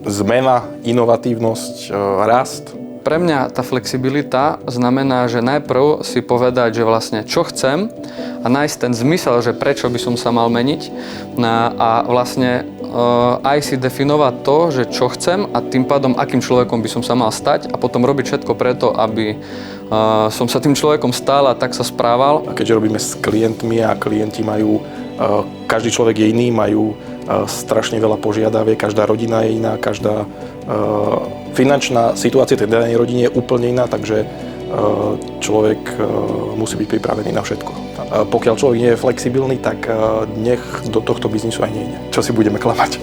Zmena, inovatívnosť, rast. Pre mňa tá flexibilita znamená, že najprv si povedať, že vlastne čo chcem a nájsť ten zmysel, že prečo by som sa mal meniť a vlastne aj si definovať to, že čo chcem a tým pádom akým človekom by som sa mal stať a potom robiť všetko preto, aby som sa tým človekom stal a tak sa správal. A keďže robíme s klientmi a klienti majú, každý človek je iný, majú strašne veľa požiadaviek, každá rodina je iná, každá finančná situácia tej danej rodine je úplne iná, takže človek musí byť pripravený na všetko. Pokiaľ človek nie je flexibilný, tak nech do tohto biznisu aj nejde. Čo si budeme klamať?